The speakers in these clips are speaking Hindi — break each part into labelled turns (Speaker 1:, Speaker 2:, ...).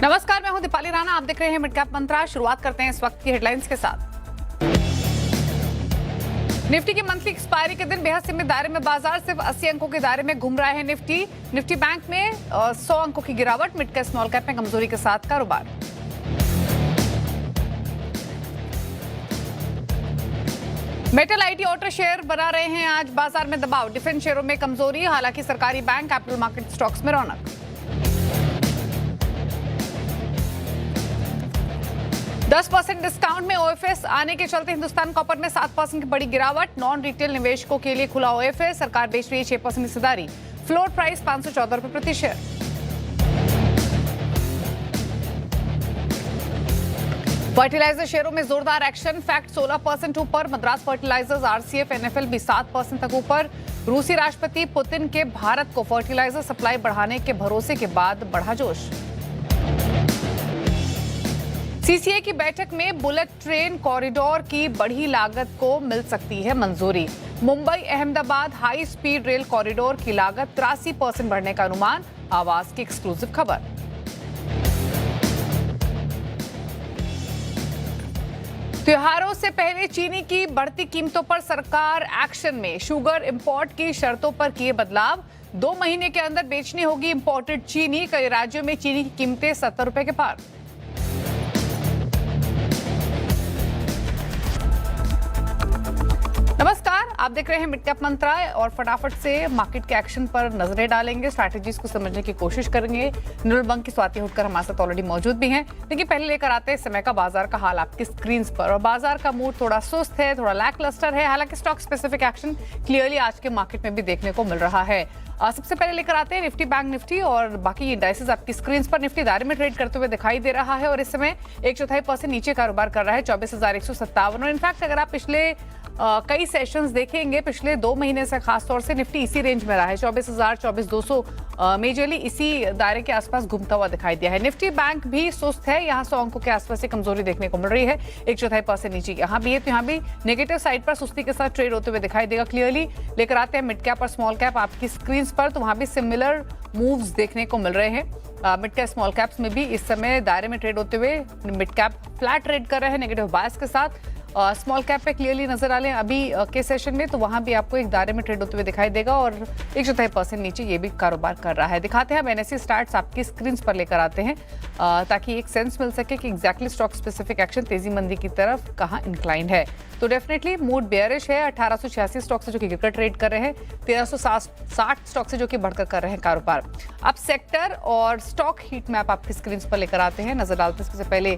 Speaker 1: नमस्कार, मैं हूं दीपाली राणा। आप देख रहे हैं मिड कैप मंत्रा। शुरुआत करते हैं इस वक्त की हेडलाइंस के साथ। निफ्टी की मंथली एक्सपायरी के दिन बेहद सीमित दायरे में बाजार सिर्फ 80 अंकों के दायरे में घूम रहा है। निफ्टी बैंक में 100 अंकों की गिरावट। मिड कैप स्मॉल कैप में कमजोरी के साथ कारोबार। मेटल आईटी ऑटो शेयर बना रहे हैं आज बाजार में दबाव। डिफेंस शेयरों में कमजोरी, हालांकि सरकारी बैंक कैपिटल मार्केट स्टॉक्स में रौनक। 10% डिस्काउंट में ओएफएस आने के चलते हिंदुस्तान कॉपर में 7% की बड़ी गिरावट। नॉन रिटेल निवेशकों के लिए खुला ओएफएस। सरकार बेच रही है 6% हिस्सेदारी। फ्लोर प्राइस 514 रुपए प्रति शेयर। फर्टिलाइजर शेयरों में जोरदार एक्शन। फैक्ट 16% ऊपर। मद्रास फर्टिलाइजर्स, आरसीएफ, एनएफएल भी 7% तक ऊपर। रूसी राष्ट्रपति पुतिन के भारत को फर्टिलाइजर सप्लाई बढ़ाने के भरोसे के बाद बढ़ा जोश। सीसीए की बैठक में बुलेट ट्रेन कॉरिडोर की बढ़ी लागत को मिल सकती है मंजूरी। Mumbai Ahmedabad high speed rail corridor की लागत 83% बढ़ने का अनुमान। आवाज की एक्सक्लूसिव खबर। त्योहारों से पहले चीनी की बढ़ती कीमतों पर सरकार एक्शन में। शुगर इंपोर्ट की शर्तों पर किए बदलाव। 2 महीने के अंदर बेचनी होगी इंपोर्टेड चीनी। कई राज्यों में चीनी की कीमतें 70 रुपए के पार। नमस्कार, आप देख रहे हैं मिड कैप मंत्रा और फटाफट से मार्केट के एक्शन पर नजरें डालेंगे, स्ट्रैटेजीज को समझने की कोशिश करेंगे। निर्मल बंक की स्वाति हुडकर हमारे साथ ऑलरेडी मौजूद भी हैं। लेकिन पहले लेकर आते हैं समय का बाजार का हाल आपकी स्क्रीन पर। और बाजार का मूड थोड़ा सुस्त है, थोड़ा लैक लस्टर है। हालांकि स्टॉक स्पेसिफिक एक्शन क्लियरली आज के मार्केट में भी देखने को मिल रहा है। सबसे पहले लेकर आते हैं निफ्टी, बैंक निफ्टी और बाकी इंडाइसेस आपकी स्क्रीन पर। निफ्टी दायरे में ट्रेड करते हुए दिखाई दे रहा है और इस समय 1/4% नीचे कारोबार कर रहा है, 24,157। और इनफैक्ट अगर आप पिछले कई सेशंस देखेंगे पिछले 2 महीने से, खासतौर से निफ्टी इसी रेंज में रहा है, 24,000, 24,200 मेजरली इसी दायरे के आसपास घूमता हुआ दिखाई दिया है। निफ्टी बैंक भी सुस्त है, यहाँ 100 अंकों के आसपास से कमजोरी देखने को मिल रही है। 1/4% नीचे यहाँ भी है, तो यहाँ भी नेगेटिव साइड पर सुस्ती के साथ ट्रेड होते हुए दिखाई देगा। क्लियरली लेकर आते हैं मिड कैप और स्मॉल कैप आपकी स्क्रीन पर, तो वहां भी सिमिलर मूव्स देखने को मिल रहे हैं। मिड कैप स्मॉल कैप्स में भी इस समय दायरे में ट्रेड होते हुए मिड कैप फ्लैट ट्रेड कर रहे हैं नेगेटिव बायस के साथ। स्मॉल कैप पे क्लियरली नजर आ लें अभी के सेशन में, तो वहां भी आपको एक दायरे में ट्रेड होते हुए दिखाई देगा और 1/4% नीचे ये भी कारोबार कर रहा है। दिखाते हैं अब एनएससी स्टार्ट्स आपकी स्क्रीन पर लेकर आते हैं ताकि एक सेंस मिल सके कि एग्जैक्टली स्टॉक स्पेसिफिक एक्शन तेजी मंदी की तरफ कहां इंक्लाइंड है। तो डेफिनेटली मूड बेयरिश है। 1886 स्टॉक से जो कि गिरकर ट्रेड कर रहे हैं, 1360 स्टॉक से जो कि बढ़कर कर रहे हैं कारोबार। अब सेक्टर और स्टॉक हीट मैप आपकी स्क्रीन पर लेकर आते हैं, नजर डालते हैं सबसे पहले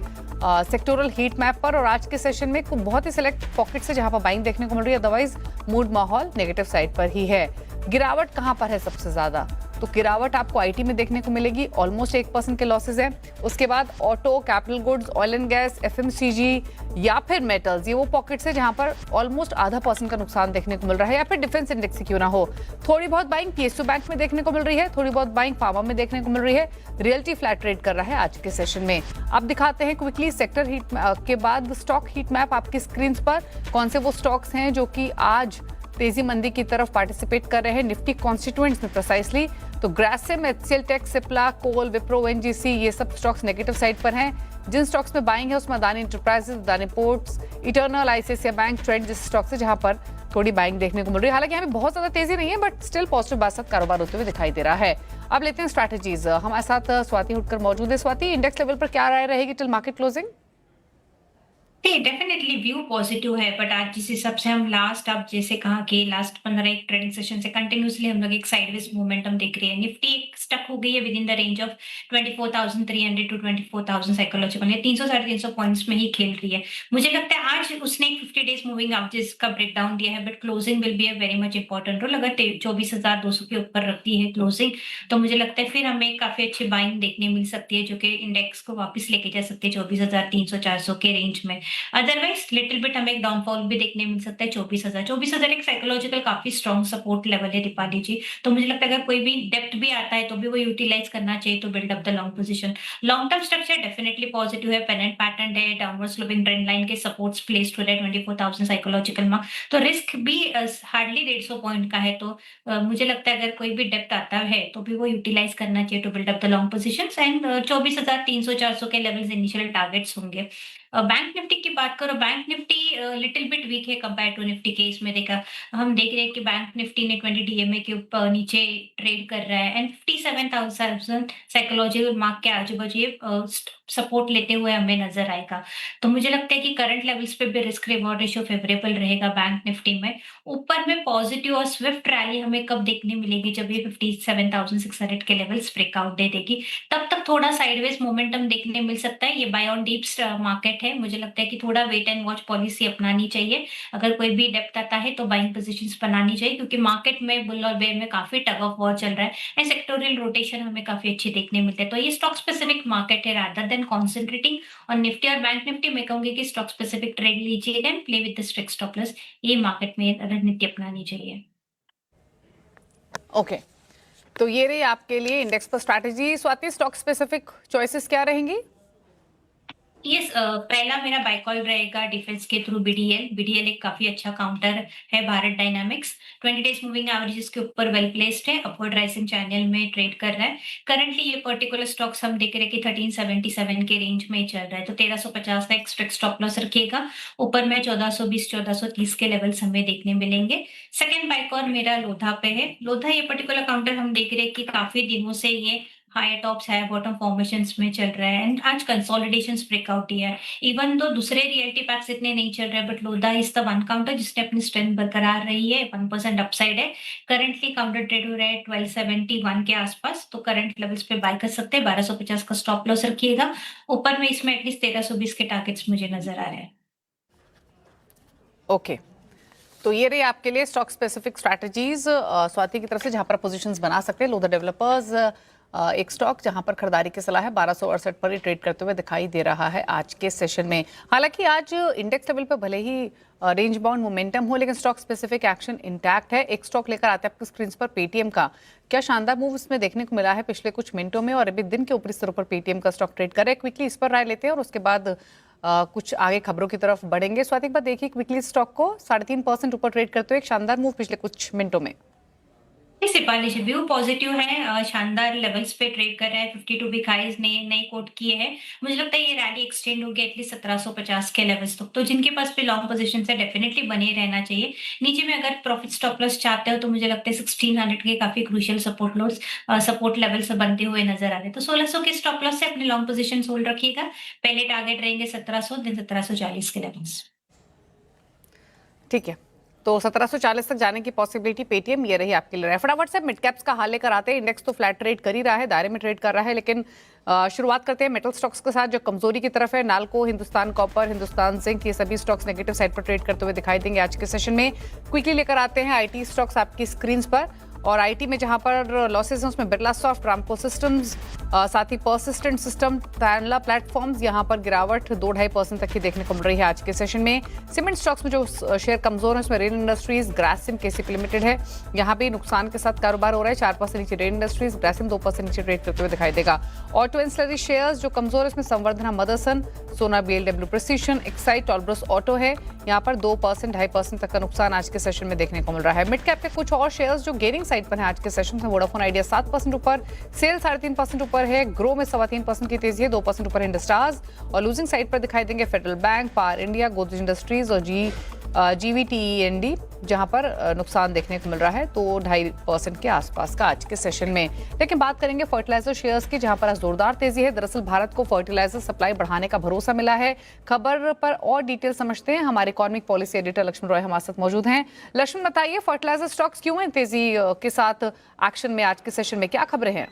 Speaker 1: सेक्टोरल हीट मैप पर। और आज के सेशन में बहुत ही सिलेक्ट पॉकेट से जहां पर बाइंग देखने को मिल रही है, अदरवाइज मूड माहौल नेगेटिव साइड पर ही है। गिरावट कहां पर है सबसे ज्यादा? तो गिरावट आपको आईटी में देखने को मिलेगी, ऑलमोस्ट 1% के लॉसेज हैं। उसके बाद auto, capital goods, oil and gas, FMCG या फिर मेटल्स, ये वो पॉकेट्स है जहां पर ऑलमोस्ट 0.5% का नुकसान देखने को मिल रहा है। या फिर डिफेंस इंडेक्स क्यों ना हो, थोड़ी बहुत बाइंग पीएसयू बैंक में देखने को मिल रही है, थोड़ी बहुत बाइंग फार्मा में देखने को मिल रही है। रियल्टी फ्लैट ट्रेड कर रहा है आज के सेशन में। अब दिखाते हैं क्विकली सेक्टर हीट के बाद स्टॉक हीट मैप आपकी स्क्रीन पर। कौन से वो स्टॉक्स हैं जो कि आज तेजी मंदी की तरफ पार्टिसिपेट कर रहे हैं निफ्टी कॉन्स्टिट्यूएंट्स में प्रिसाइसली। तो ग्रासिम, एचसीएल टेक, सिप्ला, कोल, विप्रो, एनजीसी, ये सब स्टॉक्स नेगेटिव साइड पर हैं। जिन स्टॉक्स में बाइंग है उसमें Adani enterprises, Adani ports, eternal, ICICI bank, trend जैसे स्टॉक्स है जहां पर थोड़ी बाइंग देखने को मिल रही है। हालांकि यहाँ पे बहुत ज्यादा तेजी नहीं है, बट स्टिल पॉजिटिव बात साथ कारोबार होते हुए दिखाई दे रहा है। अब लेते हैं स्ट्रैटेजीज। हमारे साथ स्वाति हुडकर मौजूद है। स्वाति, इंडेक्स लेवल पर क्या राय रहेगी till market closing?
Speaker 2: Definitely view positive है, बट आज जिस हिसाब से हम अब जैसे कहा कि लास्ट 15 एक ट्रेडिंग सेशन से कंटिन्यूसली हम लोग एक साइडवेज मोमेंटम देख रहे हैं। निफ्टी स्टक हो गई है within the range of 24,300 to 24,000 psychological, 300 साढ़े 300 पॉइंट्स में ही खेल रही है। मुझे लगता है आज उसने एक 50 डेज मूविंग एवरेज का ब्रेकडाउन दिया है, but closing will be a very much important role. अगर 24,200 के ऊपर रखती है क्लोजिंग, तो मुझे लगता है फिर हमें काफी अच्छी बाइंग देखने मिल सकती है, जो कि इंडेक्स को वापस लेके जा सकती है 24,300 400 के रेंज में। अदरवाइज लिटिल बिट हमें एक डाउनफॉल भी देखने मिल सकता है 24,000 एक साइकोलॉजिकल काफी स्ट्रॉन्ग सपोर्ट लेवल है दीपाली जी। तो मुझे लगता है अगर कोई भी डेप्थ भी आता है तो भी वो यूटिलाइज करना चाहिए to build up the long position. Long term structure definitely positive है, पेनेंट पैटर्न है, डाउनवर्ड स्लोपिंग ट्रेंड लाइन के सपोर्ट्स प्लेस्ड हो रहे हैं 24,000 साइकोलॉजिकल मार्क। तो रिस्क भी हार्डली 150 पॉइंट का है। तो मुझे लगता है अगर कोई भी डेप्थ आता है तो भी वो यूटिलाइज करना चाहिए to build up the long positions. And 24,300-400 के लेवल्स इनिशियल टारगेट्स होंगे। बैंक निफ्टी की बात करो, bank Nifty little bit weak है कंपेयर टू निफ्टी के। इसमें देखा हम देख रहे हैं कि बैंक निफ्टी ने 20 डीएमए के ऊपर नीचे ट्रेड कर रहा है एंड 57,000 साइकोलॉजिकल मार्क के आजू बाजू ये सपोर्ट लेते हुए हमें नजर आएगा। तो मुझे लगता है कि करंट लेवल्स पे भी रिस्क रिवॉर्ड रेशियो फेवरेबल रहेगा बैंक निफ्टी में। ऊपर में पॉजिटिव और स्विफ्ट रैली हमें कब देखने मिलेगी, जब ये 57,600 के लेवल्स ब्रेकआउट दे देगी। तब तक थोड़ा साइडवेज मोमेंटम देखने मिल सकता है। ये बाय ऑन डीप मार्केट है, मुझे लगता है कि थोड़ा वेट एंड वॉच पॉलिसी अपनानी चाहिए। अगर कोई भी डेप्थ आता है तो बाइंग पोजीशंस बनानी चाहिए, क्योंकि मार्केट में बुल और बेयर में काफी टग ऑफ वॉर चल रहा है एंड सेक्टोरियल रोटेशन हमें काफी अच्छी देखने मिलते हैं। तो ये स्टॉक स्पेसिफिक मार्केट है रादर देन कॉन्सेंट्रेटिंग और निफ्टी और बैंक निफ्टी में कहूंगी कि स्टॉक स्पेसिफिक ट्रेड लीजिएगा and play with the strict stop loss. ये मार्केट में रणनीति अपनानी चाहिए।
Speaker 1: ओके, तो ये रही आपके लिए इंडेक्स पर strategy. Swati, stock specific choices क्या रहेंगी?
Speaker 2: यस, पहला मेरा बाय कॉल रहेगा डिफेंस के थ्रू बीडीएल। बीडीएल एक काफी अच्छा काउंटर है Bharat dynamics. 20 days moving averages के ऊपर वेल प्लेस्ड है, अपवर्ड राइजिंग चैनल में ट्रेड कर रहा है। करंटली ये पर्टिकुलर स्टॉक्स हम देख रहे हैं कि 1377 के रेंज में चल रहा है। तो 1350 का एक स्ट्रिक्ट स्टॉप लॉस रखिएगा। ऊपर में 1420 1430 के लेवल्स हमें देखने मिलेंगे। सेकंड बाय कॉल मेरा लोधा पे है। लोधा ये पर्टिकुलर काउंटर हम देख रहे हैं कि काफी दिनों से ये हायर टॉप्स है बॉटम फॉर्मेशंस में चल रहा है एंड आज कंसोलिडेशंस ब्रेकआउट ही है। इवन दो दूसरे रियलिटी पैक्स इतने नहीं चल रहे, but Lodha is the one counter जिसने अपनी स्ट्रेंथ बरकरार रही है। 1% अपसाइड है। करंटली काउंटर ट्रेड हो रहा है 1271 के आसपास। तो करंट लेवल्स पे बाय कर सकते हैं। 1250 का स्टॉप लॉस रखिएगा। ऊपर में इसमें एटलीस्ट 1320 के टारगेट्स मुझे नजर आ रहे हैं।
Speaker 1: ओके, तो ये रही आपके लिए स्टॉक स्पेसिफिक स्ट्रैटेजीज स्वाति की तरफ से, जहां पर पोजीशंस बना सकते हैं। लोधा डेवलपर्स एक स्टॉक जहां पर खरीदारी की सलाह है, 1268 पर ही ट्रेड करते हुए दिखाई दे रहा है आज के सेशन में। हालांकि आज इंडेक्स लेवल पर भले ही रेंज बाउंड मोमेंटम हो, लेकिन स्टॉक स्पेसिफिक एक्शन इंटैक्ट है। एक स्टॉक लेकर आते हैं आपकी स्क्रीन पर, पेटीएम का। क्या शानदार मूव इसमें देखने को मिला है पिछले कुछ मिनटों में, और अभी दिन के ऊपरी स्तरों पर पेटीएम का स्टॉक ट्रेड कर रहा है। क्विकली इस पर राय लेते हैं और उसके बाद कुछ आगे खबरों की तरफ बढ़ेंगे। स्वाति, एक बार देखिए क्विकली स्टॉक को 3.5% ऊपर ट्रेड करते हुए एक शानदार मूव पिछले कुछ मिनटों में।
Speaker 2: सिपाली जी व्यू पॉजिटिव है, शानदार लेवल्स पे ट्रेड कर रहा है। 52 वीक हाइज नए कोट किए हैं। मुझे लगता है ये रैली एक्सटेंड होगी एटलीस्ट 1750 के लेवल्स तक। तो जिनके पास भी लॉन्ग पोजीशन है डेफिनेटली बने रहना चाहिए। नीचे में अगर प्रॉफिट स्टॉप लॉस चाहते हो तो मुझे लगता है 1600 के काफी क्रूशियल सपोर्ट लेवल्स बनते हुए नजर आ रहे हैं। तो 1600 के स्टॉप लॉस से अपने लॉन्ग पोजीशन होल्ड रखिएगा। पहले टारगेट रहेंगे 1700, देन 1740 के लेवल्स।
Speaker 1: ठीक है, तो 1740 तक जाने की पॉसिबिलिटी पेटीएम ये रही आपके लिए। फटाफट से मिड कैप्स का हाल लेकर आते हैं। इंडेक्स तो फ्लैट ट्रेड कर ही रहा है, दायरे में ट्रेड कर रहा है, लेकिन शुरुआत करते हैं मेटल स्टॉक्स के साथ जो कमजोरी की तरफ है। नाल्को, हिंदुस्तान कॉपर, हिंदुस्तान जिंक, ये सभी स्टॉक्स नेगेटिव साइड पर ट्रेड करते हुए दिखाई देंगे आज के सेशन में। क्विकली लेकर आते हैं आईटी स्टॉक्स आपकी स्क्रीन पर, और आईटी में जहां पर लॉसेस हैं उसमें बिरला सॉफ्ट, रामको सिस्टम्स, साथ ही पर्सिस्टेंट सिस्टम, तानला प्लेटफॉर्म्स, यहां पर गिरावट 2-2.5% तक की देखने को मिल रही है आज के सेशन में। सीमेंट स्टॉक्स में जो शेयर कमजोर है उसमें rail industries, Grasim, KCP limited है। यहां भी नुकसान के साथ कारोबार हो रहा है। 4% नीचे रेल इंडस्ट्रीज, ग्रासिम 2% नीचे ट्रेड करते हुए दिखाई देगा। ऑटो एंसिलरी शेयर्स जो कमजोर है उसमें संवर्धना मदरसन, सोना बीएलडब्ल्यू प्रिसीशन, एक्साइड, टॉलब्रस ऑटो है। यहाँ पर 2% 2.5% तक का नुकसान आज के सेशन में देखने को मिल रहा है। मिड कैप के कुछ और शेयर्स जो गेनिंग साइड पर है आज के सेशन में, वोडाफोन आइडिया 7% ऊपर, सेल 3.5% ऊपर है, ग्रो में 3.25% की तेजी है, 2% ऊपर है इंडस्टार्स, और लूजिंग साइड पर दिखाई देंगे federal bank, power India, Godrej industries और जीवीटीएनडी, जहां पर नुकसान देखने को मिल रहा है, तो 2.5% के आसपास का आज के सेशन में। लेकिन बात करेंगे फर्टिलाइजर शेयर्स की, जहां पर आज जोरदार तेजी है। दरअसल भारत को फर्टिलाइजर सप्लाई बढ़ाने का भरोसा मिला है। खबर पर और डिटेल समझते हैं, हमारे economic policy editor Laxman Roy हमारे साथ मौजूद हैं। लक्ष्मण, बताइए फर्टिलाइजर स्टॉक्स क्यों हैं तेजी के साथ एक्शन में आज के सेशन में, क्या खबरें हैं?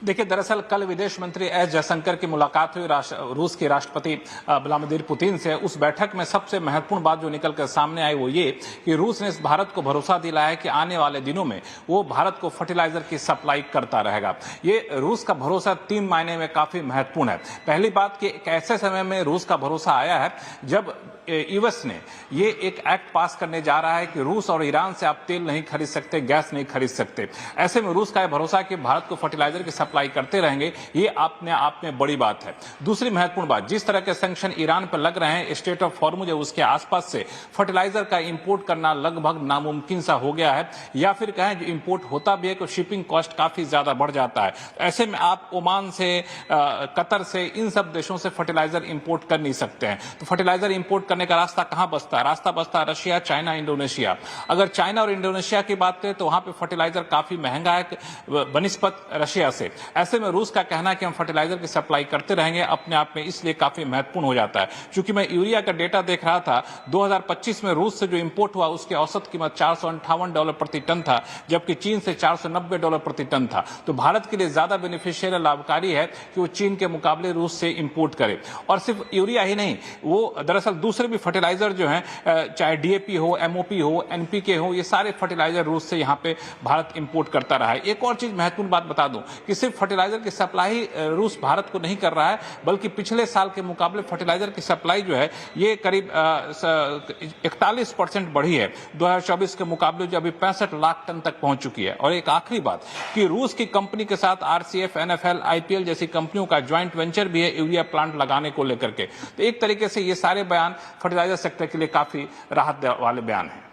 Speaker 3: देखिए, दरअसल कल विदेश मंत्री एस जयशंकर की मुलाकात हुई रूस के राष्ट्रपति व्लादिमीर पुतिन से। उस बैठक में सबसे महत्वपूर्ण बात जो निकल कर सामने आई वो ये कि रूस ने भारत को भरोसा दिलाया है कि आने वाले दिनों में वो भारत को फर्टिलाइजर की सप्लाई करता रहेगा। ये रूस का भरोसा 3 मायने में काफी महत्वपूर्ण है। पहली बात कि एक ऐसे समय में रूस का भरोसा आया है जब यूएस ने ये एक एक्ट पास करने जा रहा है कि रूस और ईरान से आप तेल नहीं खरीद सकते, गैस नहीं खरीद सकते। ऐसे में रूस का यह भरोसा कि भारत को फर्टिलाइजर की सप्लाई करते रहेंगे, ये अपने आप में बड़ी बात है। दूसरी महत्वपूर्ण बात, जिस तरह के सैंक्शन ईरान पर लग रहे हैं, स्टेट ऑफ हॉर्मुज उसके आसपास से फर्टिलाइजर का इंपोर्ट करना लगभग नामुमकिन सा हो गया है, या फिर कहें जो इंपोर्ट होता भी है तो शिपिंग कॉस्ट काफी ज्यादा बढ़ जाता है। ऐसे में आप ओमान से, कतर से, इन सब देशों से फर्टिलाइजर इंपोर्ट कर नहीं सकते हैं। तो फर्टिलाइजर इंपोर्ट करने का रास्ता कहां बचता है? रास्ता बचता है रशिया, चाइना, इंडोनेशिया। अगर चाइना और इंडोनेशिया की बात करें तो वहां पे फर्टिलाइजर काफी महंगा है बनिस्पत रशिया से। ऐसे में रूस का कहना है कि हम फर्टिलाइजर की सप्लाई करते रहेंगे, अपने आप में इसलिए काफी महत्वपूर्ण हो जाता है। क्योंकि मैं यूरिया का डेटा देख रहा था, 2025 में रूस से जो इंपोर्ट हुआ उसकी औसत कीमत $458 प्रति टन था, जबकि चीन से $490 प्रति टन था। तो भारत के लिए ज्यादा बेनिफिशियल लाभकारी है कि वो चीन के मुकाबले रूस से इंपोर्ट करे। और सिर्फ यूरिया ही नहीं, वो दरअसल दूसरे भी फर्टिलाइजर जो है, चाहे डीएपी हो, एमओपी हो, एनपीके हो, ये सारे फर्टिलाइजर रूस से यहाँ पे भारत इंपोर्ट करता रहा है। एक और चीज महत्वपूर्ण बात बता दूं कि सिर्फ फर्टिलाइजर की सप्लाई रूस भारत को नहीं कर रहा है, बल्कि पिछले साल के मुकाबले फर्टिलाइजर की सप्लाई जो है ये करीब 41% बढ़ी है 2024 के मुकाबले, जो अभी 65 लाख टन तक पहुंच चुकी है। और एक आखिरी बात कि रूस की कंपनी के साथ आरसीएफ, एनएफएल, आईपीएल जैसी कंपनियों का ज्वाइंट वेंचर भी है यूरिया प्लांट लगाने को लेकर के। तो एक तरीके से ये सारे बयान फर्टिलाइजर सेक्टर के लिए काफी राहत वाले बयान हैं।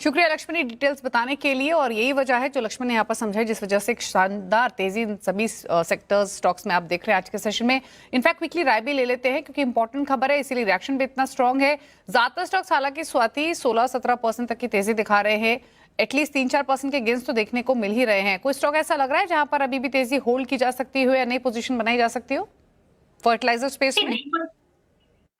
Speaker 1: शुक्रिया लक्ष्मणी डिटेल्स बताने के लिए। और यही वजह है जो लक्ष्मण ने यहाँ पर समझाई, जिस वजह से एक शानदार तेजी इन सभी सेक्टर्स, स्टॉक्स में आप देख रहे हैं आज के सेशन में। इनफैक्ट वीकली राय भी ले लेते हैं क्योंकि इंपॉर्टेंट खबर है, इसीलिए रिएक्शन भी इतना स्ट्रांग है। ज्यादातर स्टॉक्स हालांकि स्वाति 16-17% तक की तेजी दिखा रहे हैं। एटलीस्ट 3-4% के गेंस तो देखने को मिल ही रहे हैं। कोई स्टॉक ऐसा लग रहा है जहां पर अभी भी तेजी होल्ड की जा सकती हो या नई पोजीशन बनाई जा सकती हो फर्टिलाइजर स्पेस में?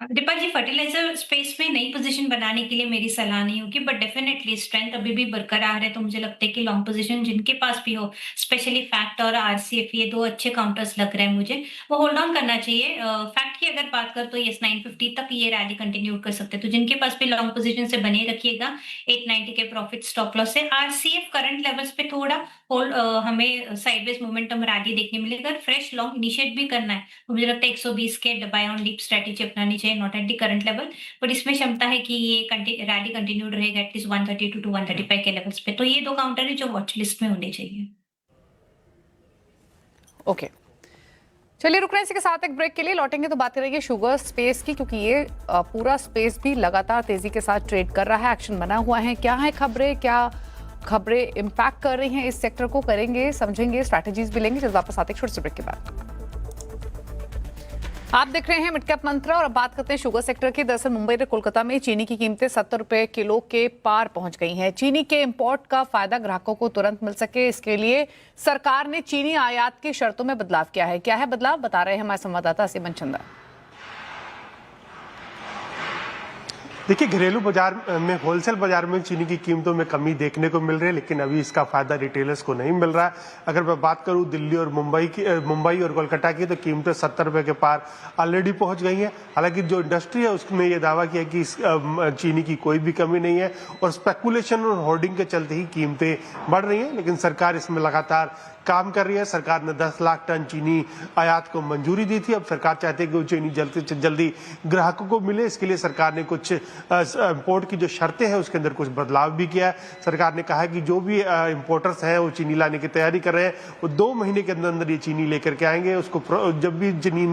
Speaker 2: दीपा जी, फर्टिलाइजर स्पेस में नई पोजीशन बनाने के लिए मेरी सलाह नहीं होगी, बट डेफिनेटली स्ट्रेंथ अभी भी बरकरार है। तो मुझे लगता है कि लॉन्ग पोजीशन जिनके पास भी हो, स्पेशली फैक्ट और आरसीएफ, ये 2 अच्छे काउंटर्स लग रहे हैं मुझे, वो होल्ड ऑन करना चाहिए। फैक्ट की अगर बात कर तो ये 950 तक ये रैली कंटिन्यू कर सकते हैं, तो जिनके पास भी लॉन्ग पोजीशन से बने रखिएगा 890 के प्रॉफिट स्टॉप लॉस से। आरसीएफ करंट लेवल्स पे थोड़ा होल्ड, हमें साइडवेज मोमेंटम रैली देखने मिलेगा। फ्रेश लॉन्ग इनिशिएट भी करना है तो मुझे लगता है 120 के बाय ऑन डीप स्ट्रेटेजी अपनानी चाहिए, not at the current level, but इसमें क्षमता है कि ये रैली कंटिन्यूड रहेगा एटलीस्ट 132 टू 135 के लेवल्स पे। तो ये 2 काउंटर है जो वॉच लिस्ट में होने चाहिए।
Speaker 1: ओके, चलिए रुक रहे हैं इसी के साथ एक ब्रेक के लिए। लौटेंगे तो बात करेंगे शुगर स्पेस की, क्योंकि ये पूरा स्पेस भी लगातार तेजी के साथ ट्रेड कर रहा है, एक्शन बना हुआ है। क्या है खबरें, क्या खबरें इंपैक्ट कर रही हैं इस सेक्टर को, करेंगे, समझेंगे, स्ट्रैटेजीज भी लेंगे। चलिए वापस आते हैं छोटे से ब्रेक के बाद। आप देख रहे हैं मिड कैप मंत्रा और अब बात करते हैं शुगर सेक्टर की। दरअसल मुंबई और कोलकाता में चीनी की कीमतें 70 रुपए किलो के पार पहुंच गई हैं। चीनी के इंपोर्ट का फायदा ग्राहकों को तुरंत मिल सके, इसके लिए सरकार ने चीनी आयात की शर्तों में बदलाव किया है। क्या है बदलाव, बता रहे हैं हमारे संवाददाता सिमन चंदा।
Speaker 4: देखिए, घरेलू बाजार में, होलसेल बाजार में चीनी की कीमतों में कमी देखने को मिल रही है, लेकिन अभी इसका फायदा रिटेलर्स को नहीं मिल रहा है। अगर मैं बात करूं दिल्ली और मुंबई और कोलकाता की, तो कीमतें 70 रुपए के पार ऑलरेडी पहुंच गई हैं। हालांकि जो इंडस्ट्री है उसने ये दावा किया कि चीनी की कोई भी कमी नहीं है और स्पेकुलेशन और होर्डिंग के चलते ही कीमतें बढ़ रही हैं, लेकिन सरकार इसमें लगातार काम कर रही है। सरकार ने 10 लाख टन चीनी आयात को मंजूरी दी थी। अब सरकार चाहती है कि वो चीनी जल्दी से जल्दी ग्राहकों को मिले। इसके लिए सरकार ने कुछ इंपोर्ट की जो शर्तें हैं उसके अंदर कुछ बदलाव भी किया है। सरकार ने कहा कि जो भी इंपोर्टर्स हैं वो चीनी लाने की तैयारी कर रहे हैं, वो 2 महीने के अंदर अंदर ये चीनी लेकर के आएंगे। उसको जब भी चीनी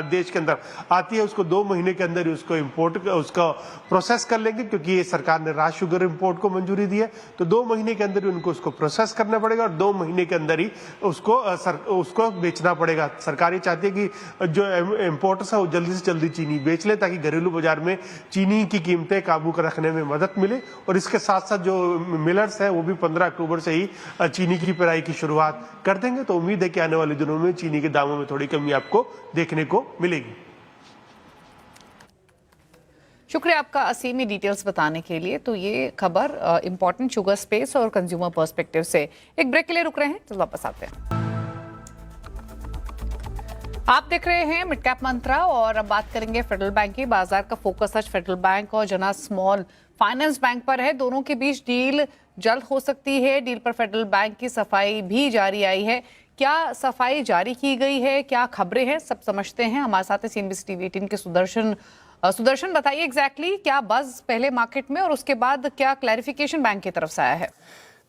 Speaker 4: देश के अंदर आती है उसको 2 महीने के अंदर ही उसको प्रोसेस कर लेंगे, क्योंकि ये सरकार ने रॉ शुगर इंपोर्ट को मंजूरी दी है। तो 2 महीने के अंदर ही उनको उसको प्रोसेस करना पड़ेगा और 2 महीने के अंदर ही उसको बेचना पड़ेगा। सरकार ये चाहती है कि जो इंपोर्टर्स है वो जल्दी से जल्दी चीनी बेच ले, ताकि घरेलू बाजार में चीनी की कीमतें काबू कर रखने में मदद मिले। और इसके साथ साथ जो मिलर्स हैं वो भी 15 अक्टूबर से ही चीनी की पेराई की शुरुआत कर देंगे। तो उम्मीद है कि आने वाले दिनों में चीनी के दामों में थोड़ी कमी आपको देखने को मिलेगी।
Speaker 1: शुक्रिया आपका असीम, ये डिटेल्स बताने के लिए। तो ये खबर इंपॉर्टेंट शुगर स्पेस और कंज्यूमर पर्सपेक्टिव से। एक ब्रेक के लिए रुक रहे हैं, तो वापस आते हैं। आप देख रहे हैं मिड कैप मंत्रा और अब बात करेंगे फेडरल बैंक की। बाजार का फोकस आज फेडरल बैंक और जना स्मॉल फाइनेंस बैंक पर है। दोनों के बीच डील जल्द हो सकती है। डील पर फेडरल बैंक की सफाई भी जारी आई है। क्या सफाई जारी की गई है, क्या खबरें हैं, सब समझते हैं। हमारे साथ है CNBC TV 18 के सुदर्शन, बताइए एग्जैक्टली क्या बज पहले मार्केट में और उसके बाद क्या क्लैरिफिकेशन बैंक की तरफ से आया है?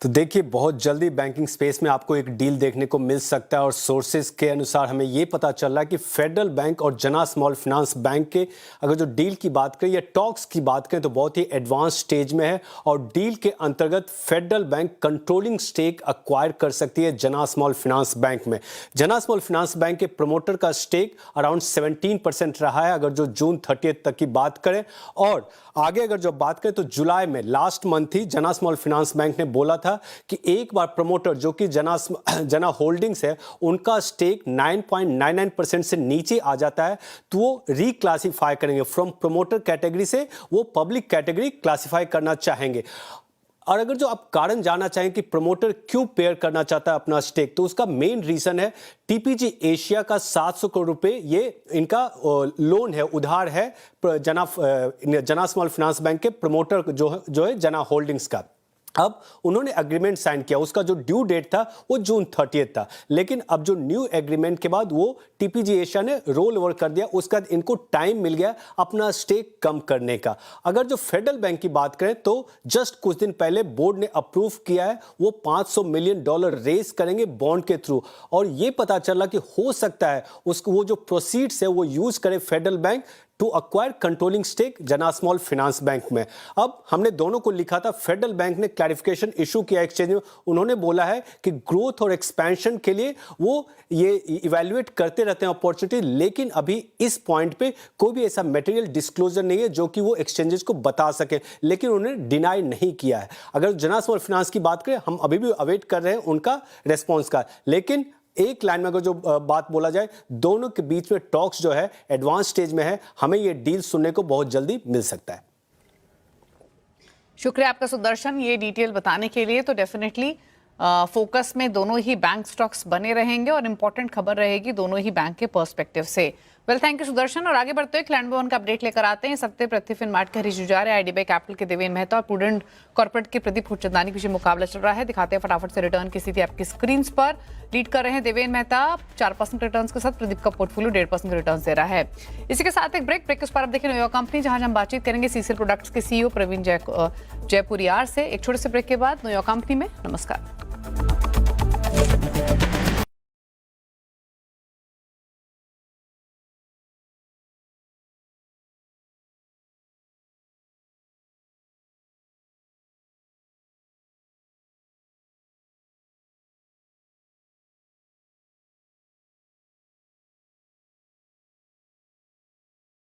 Speaker 5: तो देखिए, बहुत जल्दी बैंकिंग स्पेस में आपको एक डील देखने को मिल सकता है और सोर्सेज के अनुसार हमें ये पता चल रहा है कि फेडरल बैंक और जना स्मॉल फाइनेंस बैंक के अगर जो डील की बात करें या टॉक्स की बात करें तो बहुत ही एडवांस स्टेज में है और डील के अंतर्गत Federal Bank controlling stake acquire कर सकती है जना स्मॉल फाइनेंस बैंक में। जना स्मॉल फाइनेंस बैंक के प्रमोटर का स्टेक अराउंड 17% रहा है अगर जो जून 30 तक की बात करें। और आगे अगर जो बात करें तो जुलाई में लास्ट मंथ ही जना स्मॉल फाइनेंस बैंक ने बोला था कि एक बार प्रमोटर जो कि जना होल्डिंग्स है उनका स्टेक 9.99% से नीचे आ जाता है तो वो रिक्लासिफाई करेंगे फ्रॉम प्रमोटर कैटेगरी से वो पब्लिक कैटेगरी क्लासिफाई करना चाहेंगे। और अगर जो आप कारण जानना चाहें कि प्रमोटर क्यों पेयर करना चाहता है अपना स्टेक तो उसका मेन रीजन है TPG एशिया का 700 करोड़ रुपए ये इनका लोन है, उधार है जना स्मॉल फाइनेंस बैंक के प्रमोटर जो है जना होल्डिंग्स का। अब उन्होंने एग्रीमेंट साइन किया, उसका जो ड्यू डेट था वो जून 30 था, लेकिन अब जो न्यू एग्रीमेंट के बाद वो TPG एशिया ने रोल ओवर कर दिया। उसके बाद इनको टाइम मिल गया अपना स्टेक कम करने का। अगर जो फेडरल बैंक की बात करें तो जस्ट कुछ दिन पहले बोर्ड ने अप्रूव किया है वो $500 मिलियन रेज करेंगे बॉन्ड के थ्रू और ये पता चला कि हो सकता है उसको वो जो प्रोसीड्स है वो यूज करे Federal Bank to acquire controlling stake Jana Small Finance Bank में। अब हमने दोनों को लिखा था, फेडरल बैंक ने क्लैरिफिकेशन इशू किया एक्सचेंज में। उन्होंने बोला है कि ग्रोथ और एक्सपेंशन के लिए वो ये इवैल्यूएट करते रहते हैं अपॉर्चुनिटी, लेकिन अभी इस पॉइंट पे कोई भी ऐसा मटेरियल डिस्क्लोजर नहीं है जो कि वो एक्सचेंजेस को बता सके, लेकिन उन्होंने डिनाई नहीं किया है। अगर जना स्मॉल फाइनेंस की बात करें हम अभी भी अवेट कर रहे हैं उनका रेस्पॉन्स का, लेकिन एक लाइन में अगर जो बात बोला जाए दोनों के बीच में टॉक्स जो है एडवांस स्टेज में है, हमें ये डील सुनने को बहुत जल्दी मिल सकता है।
Speaker 1: शुक्रिया आपका सुदर्शन ये डिटेल बताने के लिए। तो डेफिनेटली फोकस में दोनों ही बैंक स्टॉक्स बने रहेंगे और इंपॉर्टेंट खबर रहेगी दोनों ही बैंक के पर्सपेक्टिव से। Well thank you Sudarshan. और आगे बढ़ते हुए क्लाइंट भवन का अपडेट लेकर आते हैं। सत्य प्रति फिनमार्ट के हरीश जुजारे, IDBI कैपिटल के देवेन मेहता और प्रूडेंट कॉर्पोरेट के प्रदीप खुरचंदानी के बीच मुकाबला चल रहा है। दिखाते हैं फटाफट से रिटर्न की स्थिति आपकी स्क्रीन पर। लीड कर रहे हैं देवेन मेहता 4% रिटर्न के साथ, प्रदीप का पोर्टफोलियो 1.5% रिटर्न दे रहा है। इसी के साथ एक ब्रेक उस पर आप देखें न्यूयॉर्क कंपनी, जहां हम बातचीत करेंगे CCL प्रोडक्ट्स के CEO प्रवीण जयपुरियार से। एक छोटे से ब्रेक के बाद न्यूयॉर्क कंपनी में। नमस्कार।